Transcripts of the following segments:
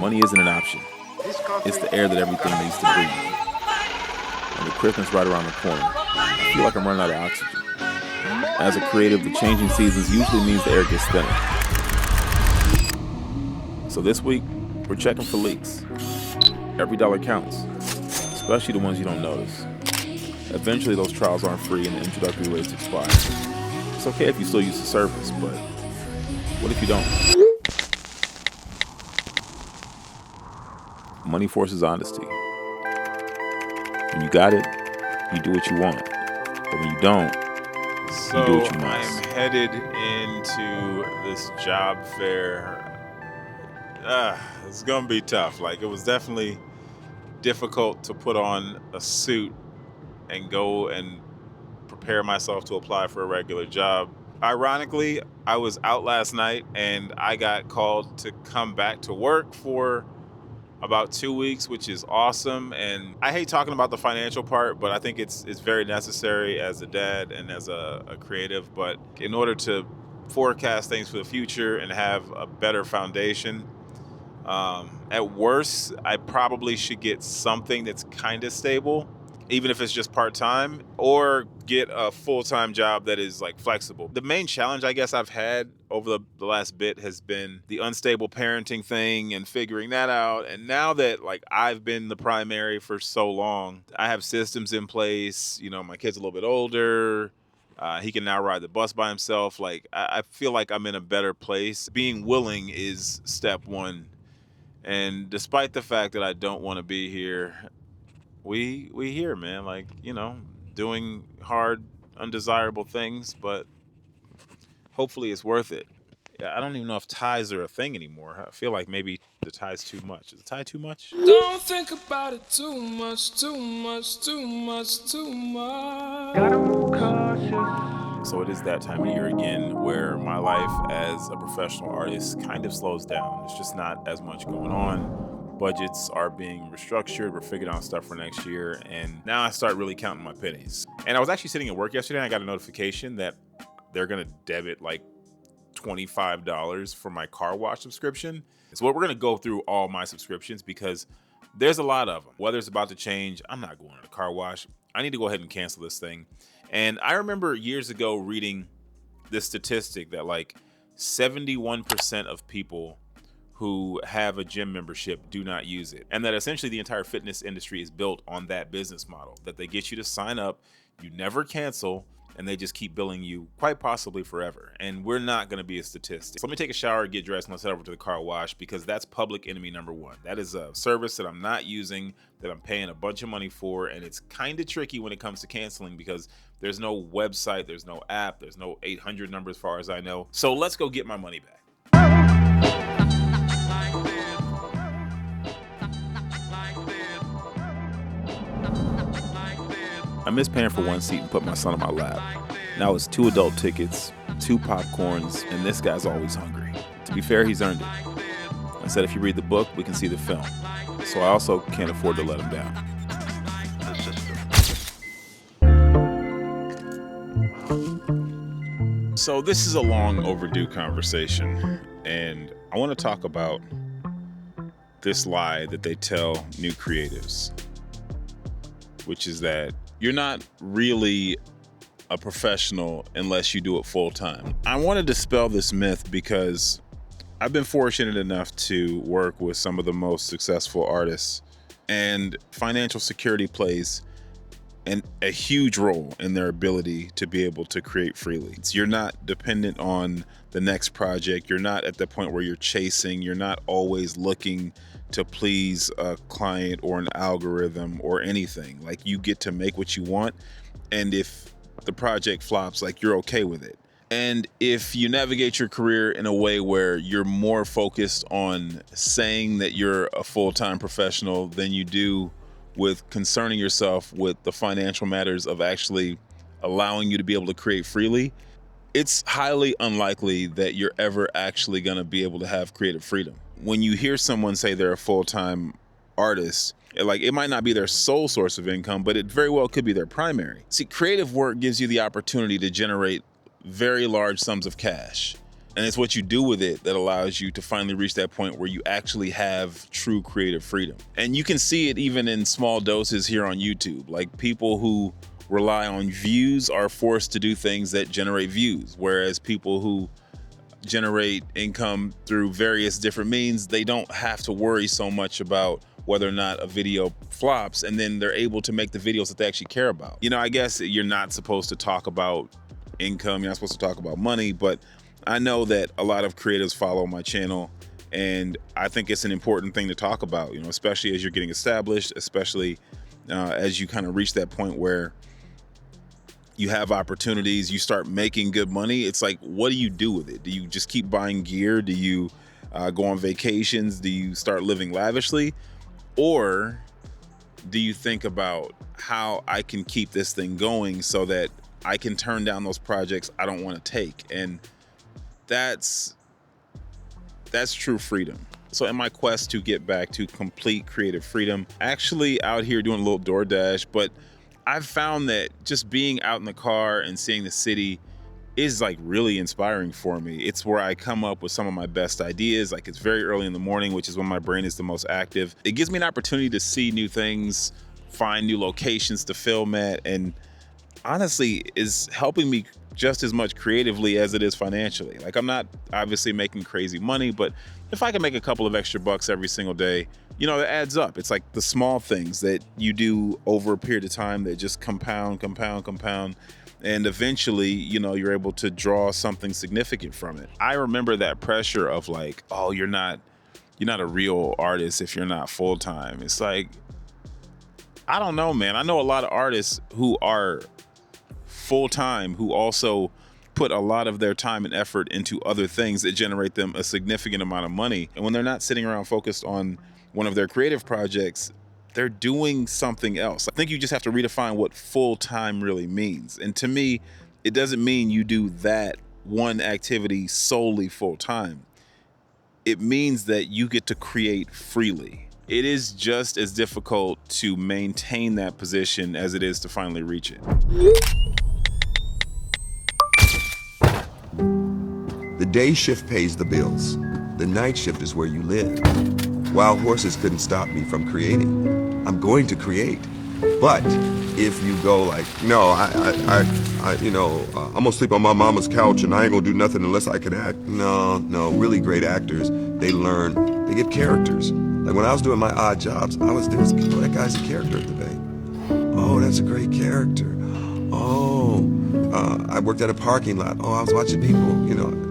Money isn't an option. It's the air that everything needs to breathe. And with Christmas right around the corner, I feel like I'm running out of oxygen. As a creative, the changing seasons usually means the air gets thinner. So this week, we're checking for leaks. Every dollar counts, especially the ones you don't notice. Eventually, those trials aren't free and the introductory rates expire. It's okay if you still use the service, but what if you don't? Money forces honesty. When you got it, you do what you want. But when you don't, you do what you must. I'm headed into this job fair. It's gonna be tough. Like, it was definitely difficult to put on a suit and go and prepare myself to apply for a regular job. Ironically, I was out last night and I got called to come back to work for about 2 weeks, which is awesome. And I hate talking about the financial part, but I think it's very necessary as a dad and as a creative. But in order to forecast things for the future and have a better foundation, at worst, I probably should get something that's kind of stable, even if it's just part-time, or get a full-time job that is like flexible. The main challenge I guess I've had over the last bit has been the unstable parenting thing and figuring that out. And now that like I've been the primary for so long, I have systems in place. You know, my kid's a little bit older. He can now ride the bus by himself. Like I feel like I'm in a better place. Being willing is step one. And despite the fact that I don't want to be here, we here, man, like, you know, doing hard, undesirable things, but hopefully it's worth it. Yeah, I don't even know if ties are a thing anymore. I feel like maybe the tie's too much. Is the tie too much? Don't think about it too much. Gotta move cautious. So it is that time of year again where my life as a professional artist kind of slows down. It's just not as much going on. Budgets are being restructured. We're figuring out stuff for next year. And now I start really counting my pennies. And I was actually sitting at work yesterday and I got a notification that they're going to debit like $25 for my car wash subscription. So we're going to go through all my subscriptions because there's a lot of them. Weather's about to change. I'm not going to the car wash. I need to go ahead and cancel this thing. And I remember years ago reading this statistic that like 71% of people who have a gym membership do not use it. And that essentially the entire fitness industry is built on that business model, that they get you to sign up, you never cancel, and they just keep billing you quite possibly forever. And we're not gonna be a statistic. So let me take a shower, get dressed, and let's head over to the car wash because that's public enemy number one. That is a service that I'm not using, that I'm paying a bunch of money for, and it's kind of tricky when it comes to canceling because there's no website, there's no app, there's no 800 number as far as I know. So let's go get my money back. I missed paying for one seat and put my son on my lap. Now it's 2 adult tickets, 2 popcorns, and this guy's always hungry. To be fair, he's earned it. I said if you read the book, we can see the film. So I also can't afford to let him down. So this is a long overdue conversation, and I want to talk about this lie that they tell new creatives, which is that you're not really a professional unless you do it full time. I want to dispel this myth because I've been fortunate enough to work with some of the most successful artists, and financial security plays a huge role in their ability to be able to create freely. You're not dependent on the next project. You're not at the point where you're chasing. You're not always looking to please a client or an algorithm or anything. Like, you get to make what you want, and if the project flops, like, you're okay with it. And if you navigate your career in a way where you're more focused on saying that you're a full-time professional than you do with concerning yourself with the financial matters of actually allowing you to be able to create freely, it's highly unlikely that you're ever actually going to be able to have creative freedom. When you hear someone say they're a full-time artist, it might not be their sole source of income, but it very well could be their primary. See, creative work gives you the opportunity to generate very large sums of cash. And it's what you do with it that allows you to finally reach that point where you actually have true creative freedom. And you can see it even in small doses here on YouTube. Like, people who rely on views are forced to do things that generate views, whereas people who generate income through various different means, they don't have to worry so much about whether or not a video flops, and then they're able to make the videos that they actually care about. You know, I guess you're not supposed to talk about income, you're not supposed to talk about money, but I know that a lot of creatives follow my channel, and I think it's an important thing to talk about, you know, especially as you're getting established, especially as you kind of reach that point where you have opportunities, you start making good money. It's like, what do you do with it? Do you just keep buying gear? Do you go on vacations? Do you start living lavishly? Or do you think about how I can keep this thing going so that I can turn down those projects I don't want to take? And that's true freedom. So in my quest to get back to complete creative freedom, actually out here doing a little DoorDash, but I've found that just being out in the car and seeing the city is like really inspiring for me. It's where I come up with some of my best ideas. Like, it's very early in the morning, which is when my brain is the most active. It gives me an opportunity to see new things, find new locations to film at, and honestly is helping me just as much creatively as it is financially. Like, I'm not obviously making crazy money, but if I can make a couple of extra bucks every single day, you know, that adds up. It's like the small things that you do over a period of time that just compound. And eventually, you know, you're able to draw something significant from it. I remember that pressure of like, oh, you're not a real artist if you're not full-time. It's like, I don't know, man. I know a lot of artists who are full-time who also put a lot of their time and effort into other things that generate them a significant amount of money. And when they're not sitting around focused on one of their creative projects, they're doing something else. I think you just have to redefine what full-time really means. And to me, it doesn't mean you do that one activity solely full-time. It means that you get to create freely. It is just as difficult to maintain that position as it is to finally reach it. The day shift pays the bills. The night shift is where you live. Wild horses couldn't stop me from creating. I'm going to create. But if you go like, no, I'm gonna sleep on my mama's couch and I ain't gonna do nothing unless I can act. No, really great actors, they learn, they get characters. Like when I was doing my odd jobs, that guy's a character at the bank. Oh, that's a great character. Oh, I worked at a parking lot. Oh, I was watching people, you know,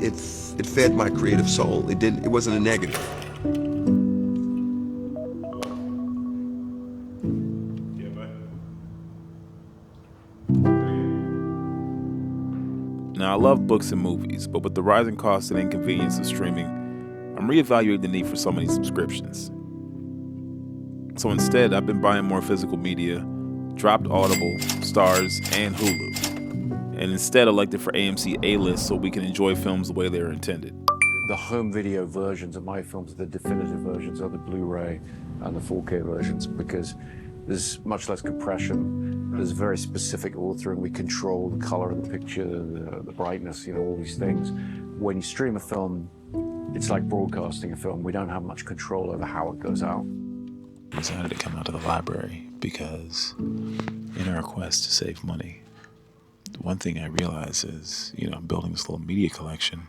it fed my creative soul. It wasn't a negative. Now, I love books and movies, but with the rising cost and inconvenience of streaming, I'm reevaluating the need for so many subscriptions. So instead, I've been buying more physical media, dropped Audible, Stars, and Hulu, and instead elected for AMC A-List so we can enjoy films the way they are intended. The home video versions of my films, the definitive versions, are the Blu-ray and the 4K versions, because there's much less compression. There's very specific authoring. We control the color of the picture, the brightness, you know, all these things. When you stream a film, it's like broadcasting a film. We don't have much control over how it goes out. I decided to come out to the library because in our quest to save money, one thing I realized is, you know, I'm building this little media collection.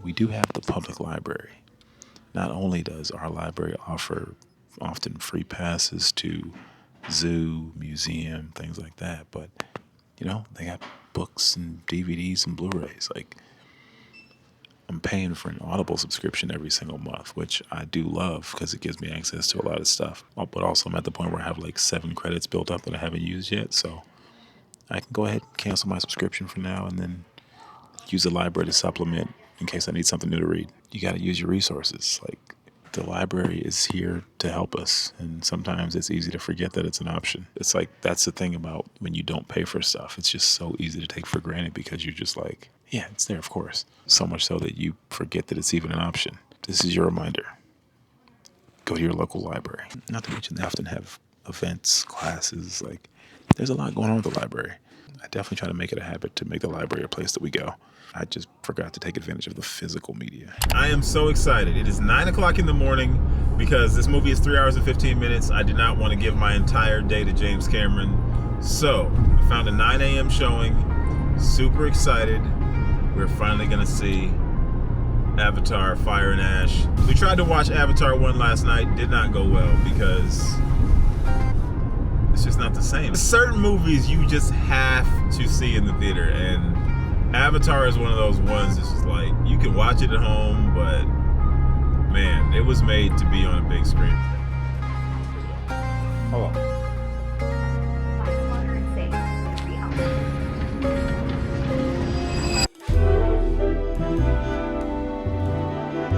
We do have the public library. Not only does our library offer often free passes to zoo, museum, things like that, but, you know, they got books and DVDs and Blu-rays. Like, I'm paying for an Audible subscription every single month, which I do love because it gives me access to a lot of stuff. But also I'm at the point where I have like 7 credits built up that I haven't used yet, so I can go ahead and cancel my subscription for now and then use the library to supplement in case I need something new to read. You got to use your resources. Like, the library is here to help us, and sometimes it's easy to forget that it's an option. It's like, that's the thing about when you don't pay for stuff. It's just so easy to take for granted because you're just like, yeah, it's there, of course. So much so that you forget that it's even an option. This is your reminder. Go to your local library. Not to mention they often have events, classes, like, there's a lot going on with the library. I definitely try to make it a habit to make the library a place that we go. I just forgot to take advantage of the physical media. I am so excited. It is 9 o'clock in the morning because this movie is 3 hours and 15 minutes. I did not want to give my entire day to James Cameron. So I found a 9 a.m. showing. Super excited. We're finally gonna see Avatar, Fire and Ash. We tried to watch Avatar 1 last night. Did not go well because it's just not the same. Certain movies you just have to see in the theater, and Avatar is one of those ones that's just like, you can watch it at home, but man, it was made to be on a big screen. Hold on.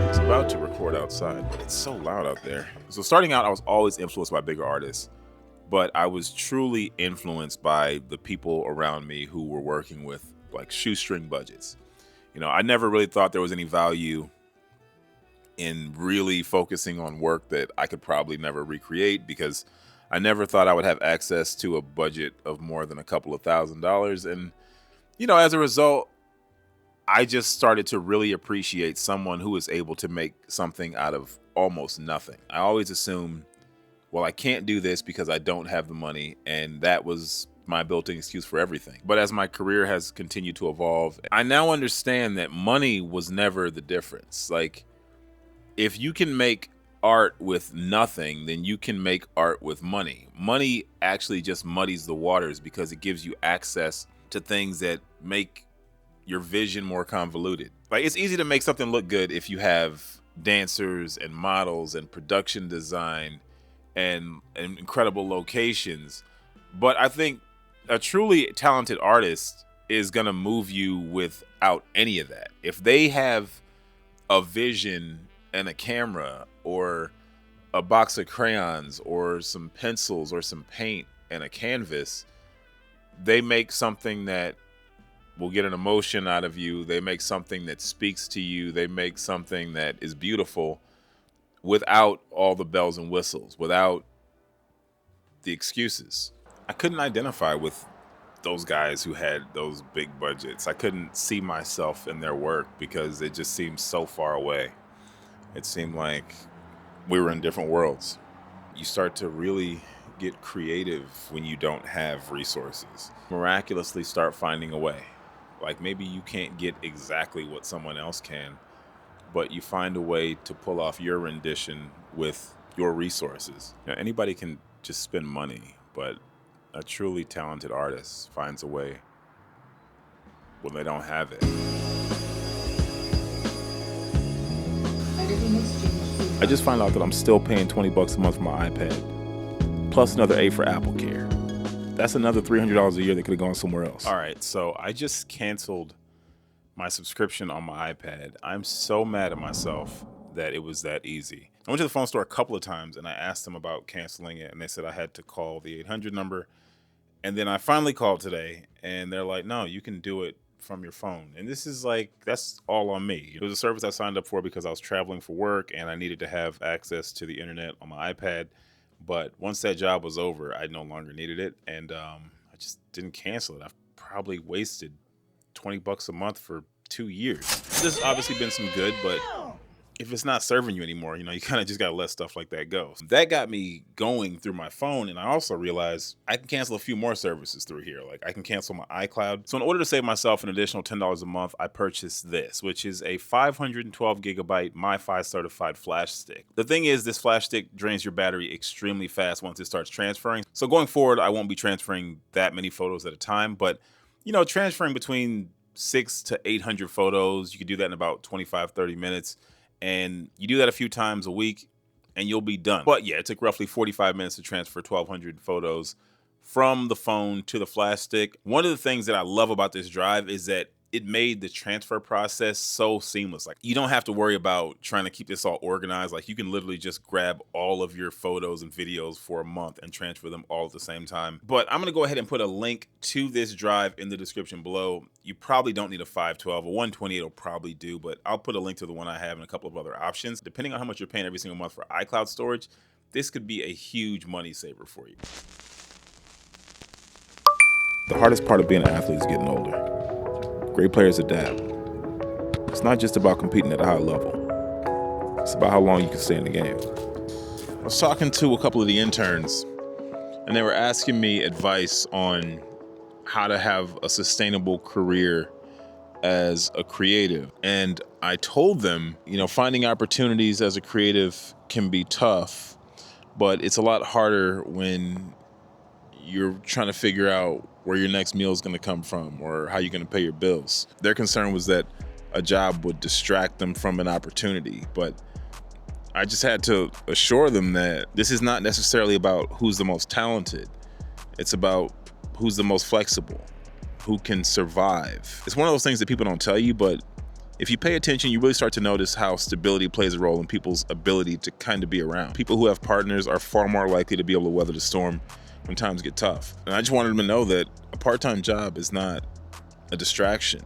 It's about to record outside, but it's so loud out there. So starting out, I was always influenced by bigger artists, but I was truly influenced by the people around me who were working with like shoestring budgets. You know, I never really thought there was any value in really focusing on work that I could probably never recreate because I never thought I would have access to a budget of more than a couple of $1,000s. And, you know, as a result, I just started to really appreciate someone who is able to make something out of almost nothing. I always assumed, well, I can't do this because I don't have the money, and that was my built-in excuse for everything. But as my career has continued to evolve, I now understand that money was never the difference. Like, if you can make art with nothing, then you can make art with money. Money actually just muddies the waters because it gives you access to things that make your vision more convoluted. Like, it's easy to make something look good if you have dancers and models and production design and incredible locations. But I think a truly talented artist is gonna move you without any of that. If they have a vision and a camera or a box of crayons or some pencils or some paint and a canvas, they make something that will get an emotion out of you. They make something that speaks to you. They make something that is beautiful without all the bells and whistles, without the excuses. I couldn't identify with those guys who had those big budgets. I couldn't see myself in their work because it just seemed so far away. It seemed like we were in different worlds. You start to really get creative when you don't have resources. Miraculously start finding a way. Like, maybe you can't get exactly what someone else can, but you find a way to pull off your rendition with your resources. You know, anybody can just spend money, but a truly talented artist finds a way when they don't have it. I just found out that I'm still paying $20 a month for my iPad, plus another $8 for Apple Care. That's another $300 a year that could have gone somewhere else. All right, so I just canceled my subscription on my iPad. I'm so mad at myself that it was that easy. I went to the phone store a couple of times and I asked them about canceling it, and they said I had to call the 800 number. And then I finally called today and they're like, no, you can do it from your phone. And this is like, that's all on me. It was a service I signed up for because I was traveling for work and I needed to have access to the internet on my iPad. But once that job was over, I no longer needed it. And I just didn't cancel it. I've probably wasted $20 a month for 2 years. There's obviously been some good, but if it's not serving you anymore, you know, you kind of just got to let stuff like that go. That got me going through my phone. And I also realized I can cancel a few more services through here. Like, I can cancel my iCloud. So in order to save myself an additional $10 a month, I purchased this, which is a 512 gigabyte MiFi certified flash stick. The thing is, this flash stick drains your battery extremely fast once it starts transferring. So going forward, I won't be transferring that many photos at a time, but, you know, transferring between 600 to 800 photos, you can do that in about 25, 30 minutes. And you do that a few times a week and you'll be done. But yeah, it took roughly 45 minutes to transfer 1,200 photos from the phone to the flash stick. One of the things that I love about this drive is that it made the transfer process so seamless. Like, you don't have to worry about trying to keep this all organized. Like, you can literally just grab all of your photos and videos for a month and transfer them all at the same time. But I'm gonna go ahead and put a link to this drive in the description below. You probably don't need a 512. A 128 will probably do, but I'll put a link to the one I have and a couple of other options. Depending on how much you're paying every single month for iCloud storage, this could be a huge money saver for you. The hardest part of being an athlete is getting older. Great players adapt. It's not just about competing at a high level. It's about how long you can stay in the game. I was talking to a couple of the interns, and they were asking me advice on how to have a sustainable career as a creative. And I told them, finding opportunities as a creative can be tough, but it's a lot harder when you're trying to figure out where your next meal is going to come from or how you're going to pay your bills. Their concern was that a job would distract them from an opportunity, but I just had to assure them that this is not necessarily about who's the most talented. It's about who's the most flexible, who can survive. It's one of those things that people don't tell you, but if you pay attention, you really start to notice how stability plays a role in people's ability to kind of be around. People who have partners are far more likely to be able to weather the storm when times get tough. And I just wanted them to know that a part-time job is not a distraction.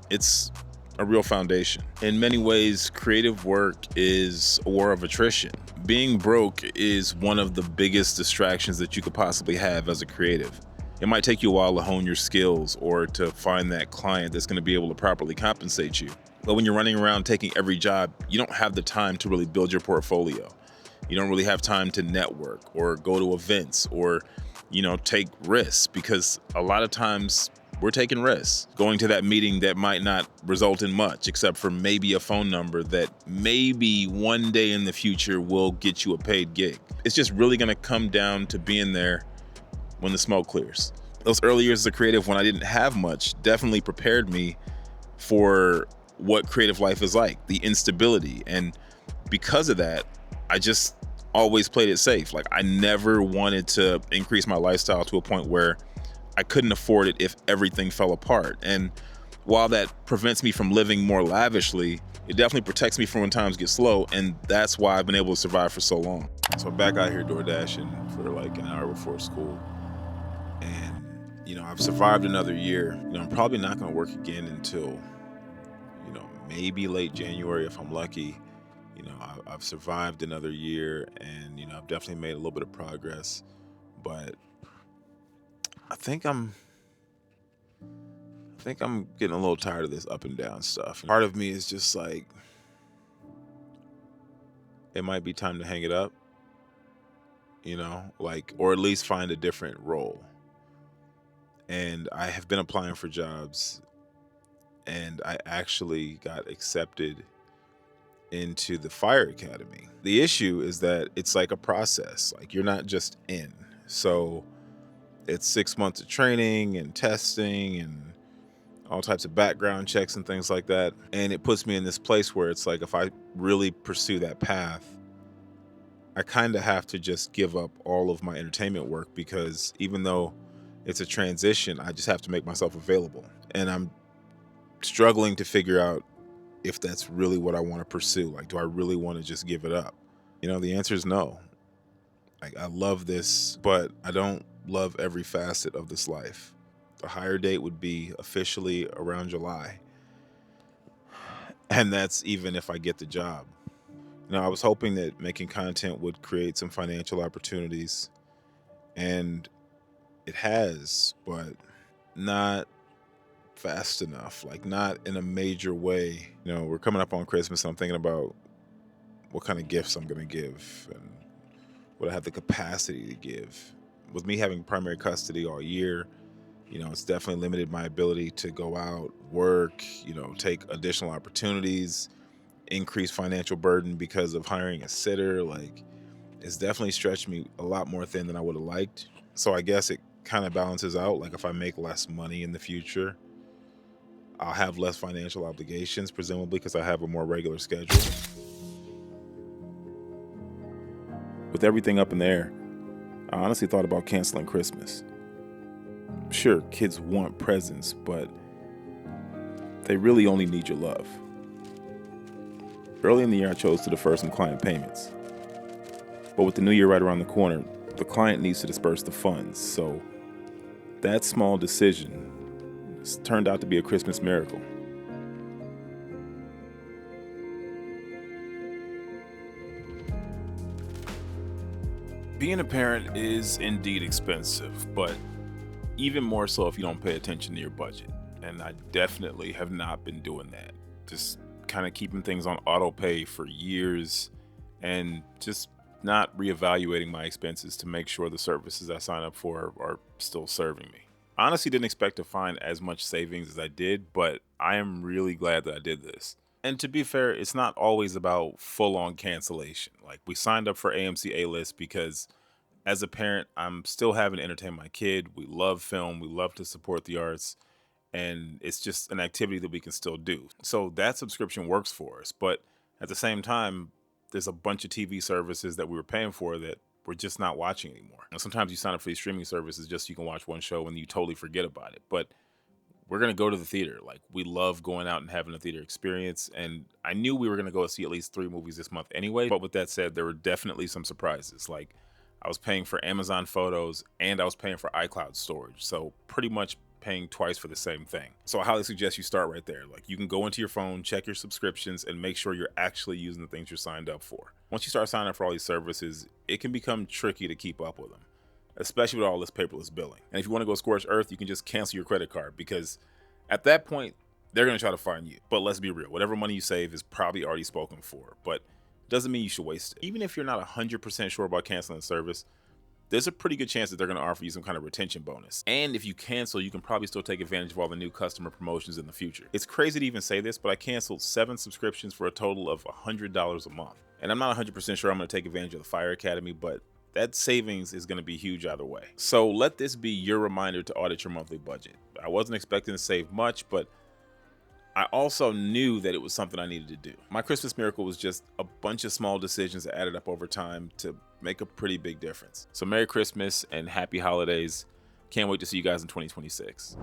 It's a real foundation. In many ways, creative work is a war of attrition. Being broke is one of the biggest distractions that you could possibly have as a creative. It might take you a while to hone your skills or to find that client that's going to be able to properly compensate you. But when you're running around taking every job, you don't have the time to really build your portfolio. You don't really have time to network or go to events or, take risks, because a lot of times we're taking risks. Going to that meeting that might not result in much except for maybe a phone number that maybe one day in the future will get you a paid gig. It's just really going to come down to being there when the smoke clears. Those early years as a creative, when I didn't have much, definitely prepared me for what creative life is like, the instability. And because of that, I just always played it safe. Like, I never wanted to increase my lifestyle to a point where I couldn't afford it if everything fell apart. And while that prevents me from living more lavishly, it definitely protects me from when times get slow. And that's why I've been able to survive for so long. So I'm back out here door dashing for like an hour before school. And, I've survived another year. I'm probably not going to work again until, maybe late January if I'm lucky. I've survived another year, and, I've definitely made a little bit of progress. But I think I'm getting a little tired of this up and down stuff. Part of me is just like, it might be time to hang it up, or at least find a different role. And I have been applying for jobs, and I actually got accepted into the fire academy. The issue is that it's like a process. Like, you're not just in. So it's 6 months of training and testing and all types of background checks and things like that. And it puts me in this place where it's like, if I really pursue that path, I kind of have to just give up all of my entertainment work, because even though it's a transition, I just have to make myself available. And I'm struggling to figure out if that's really what I want to pursue. Like, do I really want to just give it up? The answer is no. Like, I love this, but I don't love every facet of this life. The hire date would be officially around July. And that's even if I get the job. I was hoping that making content would create some financial opportunities, and it has, but not fast enough, like not in a major way. We're coming up on Christmas, and I'm thinking about what kind of gifts I'm going to give and what I have the capacity to give. With me having primary custody all year, it's definitely limited my ability to go out, work, take additional opportunities, increase financial burden because of hiring a sitter. Like, it's definitely stretched me a lot more thin than I would have liked. So I guess it kind of balances out. Like, if I make less money in the future, I'll have less financial obligations, presumably because I have a more regular schedule. With everything up in the air, I honestly thought about canceling Christmas. Sure, kids want presents, but they really only need your love. Early in the year, I chose to defer some client payments. But with the new year right around the corner, the client needs to disperse the funds. So that small decision has turned out to be a Christmas miracle. Being a parent is indeed expensive, but even more so if you don't pay attention to your budget. And I definitely have not been doing that. Just kind of keeping things on auto pay for years and just not reevaluating my expenses to make sure the services I sign up for are still serving me. I honestly didn't expect to find as much savings as I did, but I am really glad that I did this. And to be fair, it's not always about full-on cancellation. Like, we signed up for AMC A-List because as a parent, I'm still having to entertain my kid. We love film, we love to support the arts, and it's just an activity that we can still do. So that subscription works for us. But at the same time, there's a bunch of TV services that we were paying for that we're just not watching anymore. And sometimes you sign up for these streaming services just so you can watch one show and you totally forget about it. But we're going to go to the theater. Like, we love going out and having a theater experience. And I knew we were going to go see at least 3 movies this month anyway. But with that said, there were definitely some surprises. Like, I was paying for Amazon Photos and I was paying for iCloud storage. So pretty much paying twice for the same thing. So I highly suggest you start right there. Like, you can go into your phone, check your subscriptions, and make sure you're actually using the things you're signed up for. Once you start signing up for all these services, it can become tricky to keep up with them, especially with all this paperless billing. And if you want to go scorched earth, you can just cancel your credit card, because at that point, they're going to try to find you. But let's be real, whatever money you save is probably already spoken for, but doesn't mean you should waste it. Even if you're not 100% sure about canceling the service, there's a pretty good chance that they're going to offer you some kind of retention bonus. And if you cancel, you can probably still take advantage of all the new customer promotions in the future. It's crazy to even say this, but I canceled 7 subscriptions for a total of $100 a month. And I'm not 100% sure I'm going to take advantage of the Fire Academy, but that savings is going to be huge either way. So let this be your reminder to audit your monthly budget. I wasn't expecting to save much, but I also knew that it was something I needed to do. My Christmas miracle was just a bunch of small decisions that added up over time to make a pretty big difference. So Merry Christmas and Happy Holidays. Can't wait to see you guys in 2026.